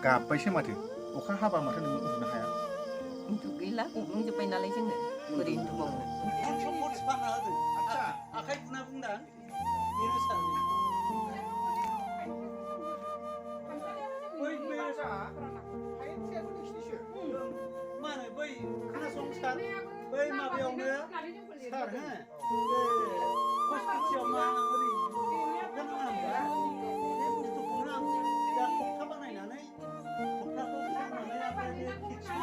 गाबबायसो माथो अखा हाबा माथो नों उन्दुनो हाया उन्दु गैला गब्लंजोब्बाय नालाय जोङो बोरै उन्दुबावनो आच्छा आखाइ बुना बुंदां बेनो सार मा होनो बै खोनासं सार बै माबायावनो सार हो हस्पिटालाव मा ओरै थबथा नाङा होनबा बे बुस्थुखौनो आं दा थबथा बानायनानै थबथाखौ खेवनानै ओमफ्राय बे खिथि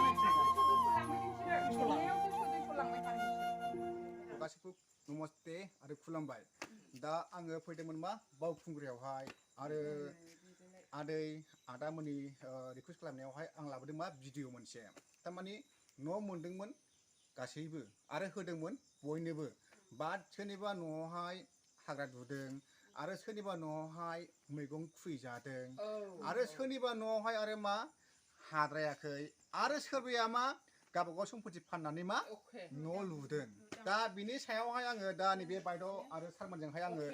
गासिबो नमस्ते आरो खुलुमबाय दा आङो फैदोंमोन मा बावखुंग्रियावहाय आरो आदामोननि रिकुवेस्ट खालामनायावहाय आं लाबोदों मा भिडिअ मोनसे थारमाने न' मोनदोंमोन गासैबो आरो होदोंमोन बयनोबो बाट सोरनिबा न'आवहाय हाग्रा दुदों आरो सोरनिबा न'आवहाय मैगं खुबैजादों आरो सोरनिबा न'आवहाय आरो मा हाद्रायाखै आरो सोरबाया मा गावबागाव सम्पति फाननानै मा न' लुदों दा बिनि सायावहाय आङो दा नैबे बायद' आरो सारमोनजोंहाय आङो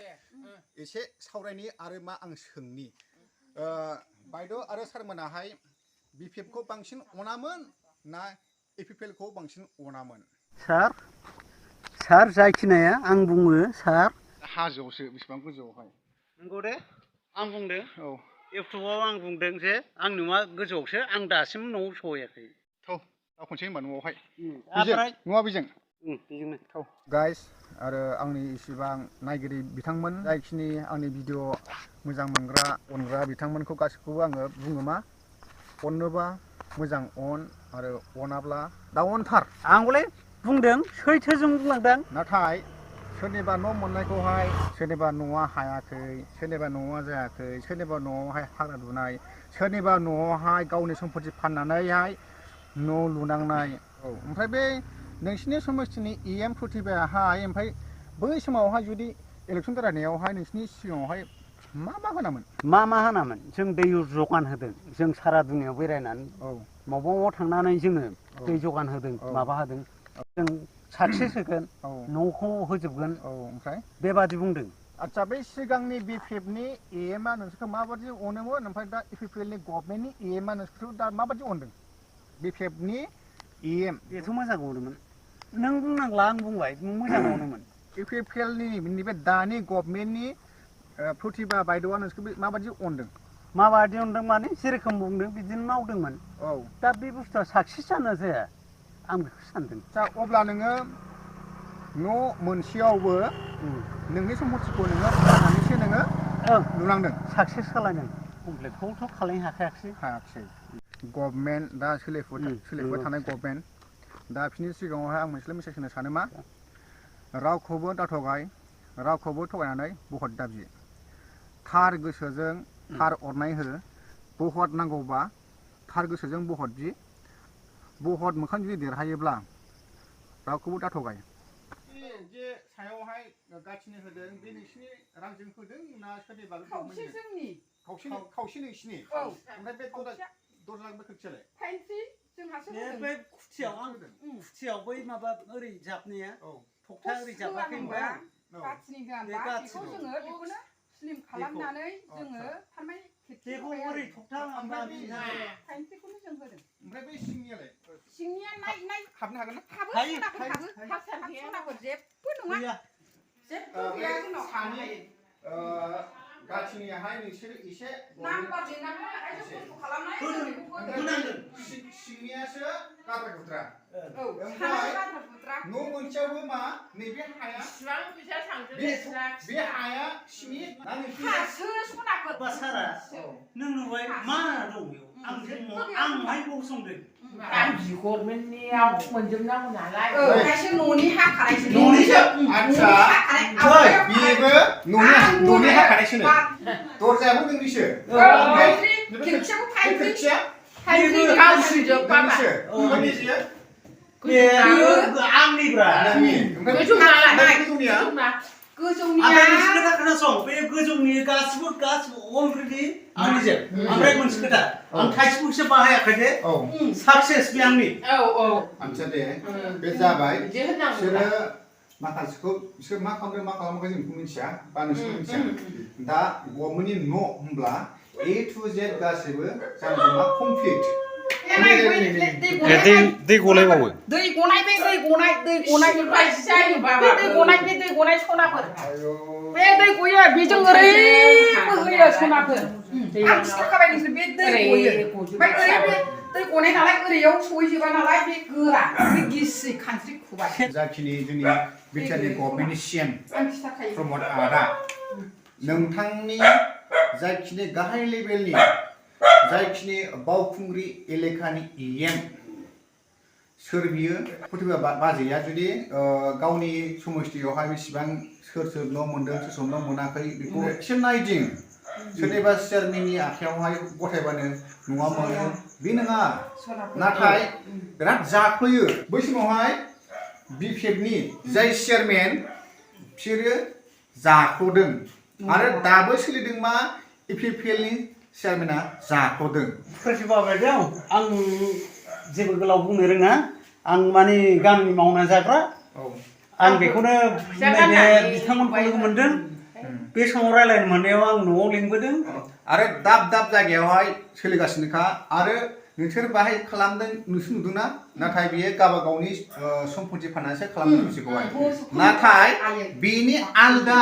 एसे सावरायनि आरो मा आं सोंनि बायद' आरो सारमोनाहाय बिपिएफखौ बांसिन अनामोन ना एपिपिएलखौ बांसिन अनामोन सार जायखिनाया आं बुङो सार हाजोआवसो बेसेबां गोजौआवहाय नंगौ दे आं बुंदों औ इउटुबाव आं बुंदों जे आं न'आ गोजौआवसो आं दासिम न'आव सहैयाखै थ' दा खनसे होनबा न'आवहाय ओमफ्राय नङा बेजों बेजोंनो थ' गाइस आरो आंनि इसिबां नायगिरि बिथांमोन जायखिनि आंनि भिडिअ मोजां मोनग्रा अनग्रा बिथांमोनखौ गासैखौबो आङो बुङो मा अननोबा मोजां अन आरो अनाब्ला दा अनथार आंबोलाय बुंदों सैथोजों बुंलांदों नाथाय सोरनिबा न' मोननायखौहाय सोरनिबा न'आ हायाखै सोरनिबा न'आ जायाखै सोरनिबा न'आवहाय हाग्रा दुनाय सोरनिबा न'आवहाय गावनि सम्पति फाननानैहाय न' लुनांनाय औ ओमफ्राय बे नोंसिनि समस्थिनि EM प्रतिभायाहाय ओमफ्राय बै समावहाय जुदि इलेक्सन जानायावहाय नोंसिनि सिगाङावहाय मा होनामोन होनामोन जों दै जगान होदों जों सारा दुनियाव बेरायनानै माबा थांनानै जोङो दै जगान होदों माबा होदों जों साक्सेस होगोन न'खौ होजोबगोन ओमफ्राय बेबादि बुंदों आच्छा बै सिगांनि बिपिएफनि EMआ नोंसोरखौ माबादि अनोमोन ओमफ्राय दा एपिपिएलनि गभर्नमेन्टनि EMआ नोंसोरखौ दा माबादि अनदों बिपिएफनि EM बेथ' मोजां अनोमोन नों बुंनांला आं बुंबाय मोजां अनोमोन एपिपिएलनि नैबे दानि गभर्नमेन्टनि प्रतिभा बायद'आ नोंसोरखौ माबादि अनदों माबादि अनदों माने जेरोखोम बुंदों बिदिनो मावदोंमोन दा बे बुस्थुआ साक्सेस जाना जाया आं बेखौ सानदों दा अब्ला नोङो न' मोनसेयावबो नोंनि सम्पतिखौ नोङो फाननानैसो नोङो लुनांदों साक्सेस खालामदों कमप्लिटखौथ' खालामनो हायाखै गभर्नमेन्ट दा सोलिफुबाय थानाय गभर्नमेन्ट दा बिसोरनि सिगाङावहाय आं मोनसेल' मेसेज होनो सानो मा रावखौबो दाथगाय रावखौबो थगायनानै भट दाबि थार गोसोजों थार अरनाय हो भट नांगौबा थार गोसोजों भट बि भट मोखां जुदि देरहायोब्ला रावखौबो दाथगाय जे सायावहाय गाथिनि होदों बे नोंसिनि रांजों होदों ना सोरनिबा खावसे नोंसिनि ओमफ्राय बे दरजा खोरखियालाय बे खुथियाव बै माबा ओरै जाबनाया थखथा ओरै जाबाखै होनबा गाथिनि गानबा बेखौ जोङो बेखौनो स्लिम खालामनानै जोङो थारमाने बेखौ ओरै थखथा फाइनथिखौनो जों होदों ओमफ्राय बै सिंनियालाय सिंनिया नाय हाबनो हागोन ना हाबो जेबो नङा जेबो गैया जोंनाव सानि गाथिनियाहाय नोंसोर एसे नाम्बार लिरनानै आइजो खस्थ' खालामनाय सिंनियासो गाद्रा गुद्रा ओमफ्राय न' मोनसेयावबो मा नैबे हाया बिसिबां फैसा थांदों बे हाया सिंनि ना नोंसिनि सनाफोर बासारा नों नुबाय मा दं बेयाव आं माहाय गसंदों गभर्नमेन्टनियाव मोनजोबनांगौ नालाय ओमफ्रायसो न'नि हाखानायसो न'निसो आच्छा बेबो न'नि हाखानायसो दरजायाबो नोंनिसो खिरखियाबो खोरखिया आंनिब्रा गोजौनि गासिबो अलरेडि आंनिजों ओमफ्राय मोनसे खोथा आं थाइसेबोसो बाहायाखै दे साक्सेस बे आंनि आच्छा दे बे जाबाय बिसोरो माखासेखौ बिसोर मा खालामदों मा खालामाखै जों बेखौ मिथिया बा नोंसोर मिथिया दा गभर्नमेन्टनि न' होनब्ला A to Z गासिबो जानांगौ मा कमप्लिट दै गलायबावो दै गनाय बे दै गनायनिफ्राय बे दै गनाय सनाफोर बे दै गयो बेजों ओरै बोहैयो सनाफोर आं खिथाखाबाय नोंसोर बे दै गयो ओमफ्राय ओरै बे दै गनाय नालाय ओरैयाव सहैजोबा नालाय बे गोरा बे गिसि खानस्रि खुबाय जाखिनि जोंनि बिटिआरनि गभर्नमेन्टनि सिएम प्रमद आदा नोंथांनि जाखिनि गाहाय लेभेलनि जायखिनि बावखुंग्रि एलेखानि इएम सोर बियो प्रतिभा बाजैया जुदि गावनि समस्थियावहाय बेसेबां सोर न' मोनदों सोर न' मोनाखै बेखौ एसे नायदिं सोरनिबा चेयारमेननि आखायावहाय गथायबानो न'आ मोनो बे नङा नाथाय बिराद जाखोयो बै समावहाय बिपिएफनि जाय चेयारमेन बिसोरो जाख'दों आरो दाबो सोलिदों मा इपिएफएलनि चेयारमेना जाख'दों प्रतिभा बायदेव आं जेबो गोलाव बुंनो रोङा आं माने गामिनि मावना जाग्रा आं बेखौनो नैबे बिथांमोनखौ लोगो मोनदों बे समाव रायलायनो मोननायाव आं न'आव लिंबोदों आरो दाब जायगायावहाय सोलिगासिनोखा आरो नोंसोर बाहाय खालामदों नोंसोर नुदोंना नाथाय बियो गावबा गावनि सम्पति फाननानैसो खालामदों ससेखौहाय नाथाय बेनि आलदा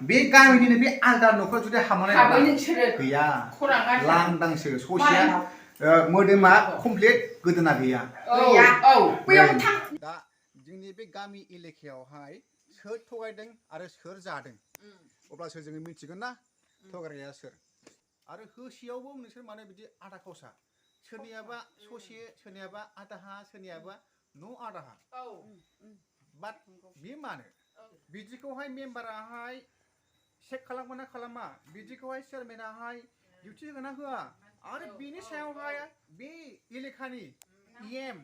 बे गामिनिनो बे आलदा न'खराव जुदि हाबनानै गैया लांदांसो ससेया मोदोमा कमप्लिट गोदोना गैया दा जोंनि बे गामि एलेकायावहाय सोर थगायदों आरो सोर जादों अब्लासो जोङो मिथिगोन ना थगायग्राया सोर आरो होसेयावबो नोंसोर मानो बिदि आधा खावसा सोरनियाबा ससे सोरनियाबा आधाहा सोरनियाबा न' आधाहा बाट बे मानो बिदिखौहाय मेम्बाराहाय चेक खालामगोन ना खालामा बिदिखौहाय चेयारमेनाहाय डिउटि होगोन ना होआ आरो बेनि सायावहाय बे एलेकानि इएम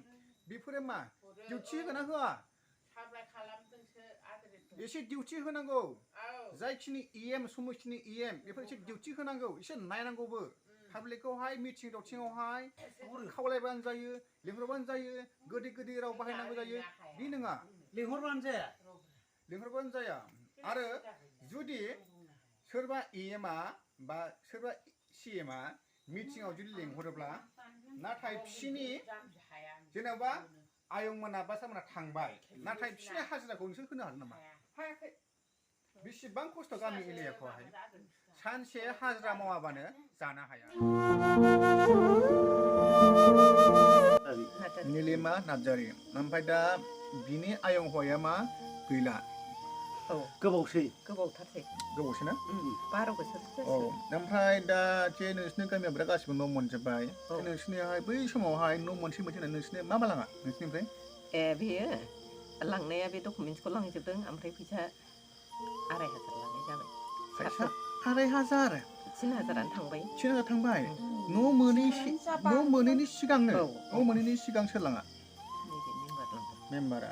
बेफोरो मा डिउटि होगोन ना होआ एसे डिउटि होनांगौ जायखिनि इएम समस्थिनि इएम बेफोर एसे डिउटि होनांगौ एसे नायनांगौबो पाब्लिकखौहाय मिटिं दावथिङावहाय खावलायबानो जायो लिंहरबानो जायो गोदै राव बाहायनांगौ जायो बे नङा लिंहरबानो जाया आरो जुदि सोरबा इएमआ बा सोरबा सिएमआ मिटिङाव जुदि लिंहरोब्ला नाथाय बिसिनि जेनेबा आयंमोना बा सारमोना थांबाय नाथाय बिसिनि हाजिराखौ नोंसोर होनो हागोन नामा हायाखै बेसेबां खस्थ' गामि एरियाखौहाय सानसे हाजिरा मावाबानो जानो हाया निलिमा नार्जारि ओमफ्राय दा बिनि आयं हौवाया मा गैला गोबावसै ना 12 बोसोरसो औ ओमफ्राय दा जे नोंसिनि गामिया बिराद गासिबो न' मोनजोब्बाय नोंसिनियावहाय बै समावहाय न' मोनसे होननानै नोंसिनि मा लाङा नोंसिनिफ्राय बेयो लांनाया बे डकुमेन्टसखौ लांजोबदों ओमफ्राय फैसा 2500 लानाय जाबाय 2500 3000 थांबाय 3000 थांबाय न' मोनैनि सिगां सोर लाङा मेम्बारा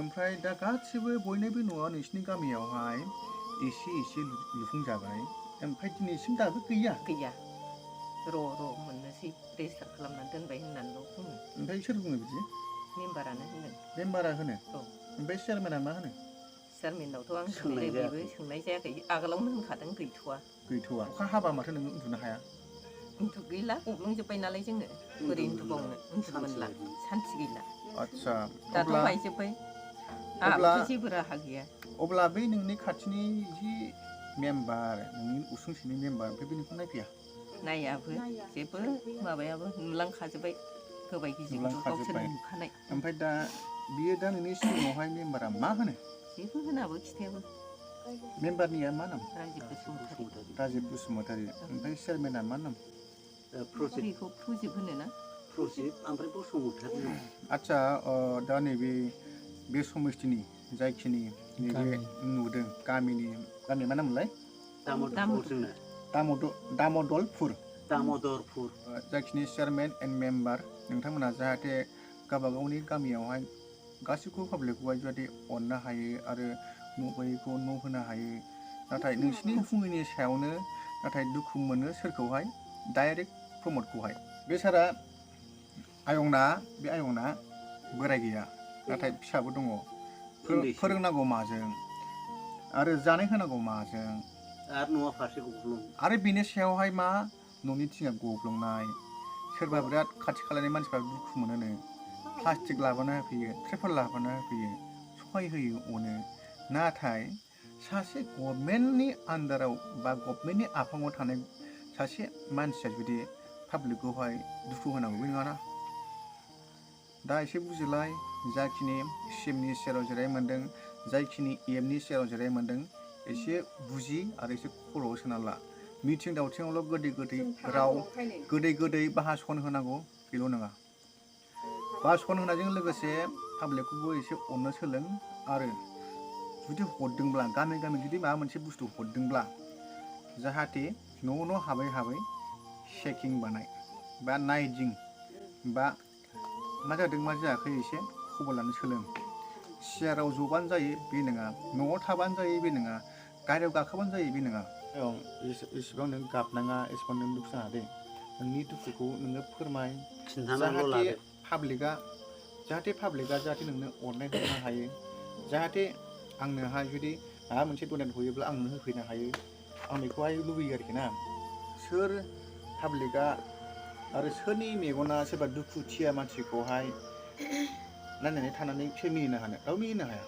ओमफ्राय दा गासिबो बयनिबो न'आ नोंसिनि गामियावहाय एसे लुफुंजाबाय ओमफ्राय दिनैसिम दाबो गैया र' मोननोसै रेजिस्टार खालामनानै दोनबाय होननानैल' बुङो ओमफ्राय सोर बुङो बिदि मेम्बारा होनो ओमफ्राय चेयारमेना मा होनो चेयारमेनावथ' आं सोंनाय जायाखै आगोलावनो होनखादों गैथ'वा अखा हाबा माथो नोङो उन्दुनो हाया गैला गब्लंजोब्बाय नालाय जोङो बोरै उन्दुबावनो उन्दुमोनला सान्थि गैला आच्छा दाथ' बायजोब्बाय जेबो राहा गैया अब्ला बै नोंनि खाथिनि जि मेम्बार नोंनि उसुंसेनि मेम्बार ओमफ्राय बेनिखौ नायफैया नायाबो जेबो माबायाबो नुलांखाजोब्बाय होबाय गिजिखौ गावसोरनो नुखानाय ओमफ्राय दा बियो दा नोंनि सिगाङावहाय मेम्बारा मा होनो जेबो होनाबो खिथायाबो मेम्बारनिया मा नाम राजिब बसुमतारी ओमफ्राय चेयारमेना मा नाम प्रजिब होनो ना ओमफ्राय बसुमतारी आच्छा दा नैबे बे समस्थिनि जायखिनि नैबे नुदों गामिनि मा नाममोनलाय दामोदरपुर जायखिनि चेयारमेन एन्ड मेम्बार नोंथांमोना जाहाथे गावबागावनि गामियावहाय गासैखौबो पाब्लिकखौहाय जाहाथे अननो हायो आरो न' गैयैखौ न' होनो हायो नाथाय नोंसिनि फुंनि सायावनो नाथाय दुखु मोनो सोरखौहाय डाइरेक्ट प्रमदखौहाय बे सारा आयंना बोराय गैया नाथाय फिसाबो दङ फोरोंनांगौ माजों आरो जानाय होनांगौ माजों आरो न'आ फारसे गब्लं आरो बेनि सायावहाय मा न'नि थिङा गब्लंनाय सोरबा बिराद खाथि खालानि मानसिफ्रा दुखु मोनोनो प्लास्टिक लाबोना होफैयो ट्रिपल लाबोना होफैयो सहाय होयो अनो नाथाय सासे गभर्नमेन्टनि आन्दाराव बा गभर्नमेन्टनि आफाङाव थानाय सासे मानसिया जुदि पाब्लिकखौहाय दुखु होनांगौ बे नङाना दा एसे बुजिलाय जाखिनि सिएमनि सेराव जिराय मोन्दों जायखिनि एमनि सेराव जिराय मोन्दों एसे बुजि आरो एसे खर'आव सोना ला मिथिं दावथिङावल' गोदै राव गोदै भाषण होनांगौ बेल' नङा भाषण होनायजों लोगोसे पाब्लिकखौबो एसे अननो सोलों आरो जुदि हरदोंब्ला गामि गामि जुदि माबा मोनसे बुस्थु हरदोंब्ला जाहाथे न' हाबै चेकिं बानाय बा नायदिं बा मा जादों मा जायाखै एसे खबर लानो सोलों सियाराव जबानो जायो बे नङा न'आव थाबानो जायो बे नङा गारियाव गाखोबानो जायो बे नङा एसेबां नों गाबनाङा एसेबां नों दुखु नाङा दे नोंनि दुखुखौ नोङो फोरमाय जाहाथे पाब्लिकआ जाहाथे नोंनो अननाय होनो हायो जाहाथे आंनोहाय जुदि माबा मोनसे डनेट होयोब्ला आं नोंनो होफैनो हायो आं बेखौहाय लुबैयो आरोखि ना सोर पाब्लिकआ आरो सोरनि मेगना सोरबा दुखुथिया मानसिखौहाय नायनानै थानानै सोर मिनिनो हानो रावबो मिनिनो हाया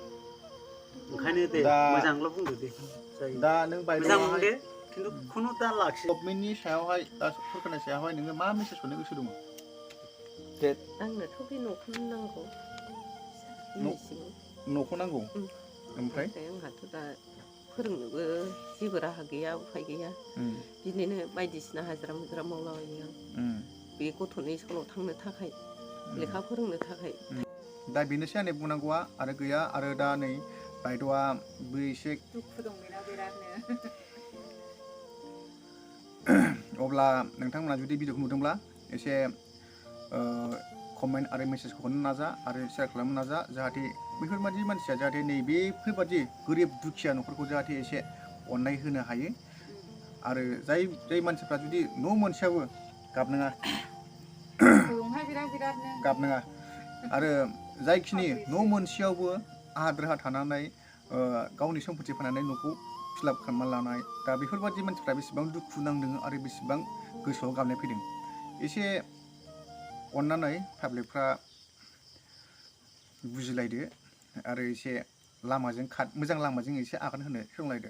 ओंखायनो दे मोजांल' बुंदो दे दा नों बायद'आवहाय खिन्थु खुनु दा लाखि गभर्नमेन्टनि सायावहाय दा सरकारनि सायावहाय नोङो मा मेसेज हरनो गोसो दङ आंनोथ' बे न'खौनो नांगौ न'खौ नांगौ ओमफ्राय आंहाथ' दा फोरोंनोबो जेबो राहा गैया उफाय गैया बिदिनो बायदिसिना हाजिरा मुजिरा मावलाबायो आं बे गथ'नि स्कुलाव थांनो थाखाय लेखा फोरोंनो थाखाय दा बेनोसै आंनि बुंनांगौआ आरो गैया आरो दा नै बायद'आ बै एसे दुखु दं बेना बिरादनो अब्ला नोंथांमोना जुदि भिडिअखौ नुदोंब्ला एसे कमेन्ट आरो मेसेजखौ हरनो नाजा आरो शेयार खालामनो नाजा जाहाथे बेफोरबादि मानसिया जाहाथे नैबेफोरबादि गोरिब दुखिया न'खरखौ जाहाथे एसे अननाय होनो हायो आरो जाय मानसिफ्रा जुदि न' मोनसेयावबो गाबनाङा आरो जायखिनि न' मोनसेयावबो आद्रा थानानै गावनि सम्पति फाननानै न'खौ फिलाप खालामना लानाय दा बेफोरबादि मानसिफ्रा बेसेबां दुखु नांदों आरो बेसेबां गोसोआव गाबनाय फैदों एसे अननानै पाब्लिकफ्रा बुजिलायदो आरो एसे मोजां लामाजों एसे आगान होनो सोलोंलायदो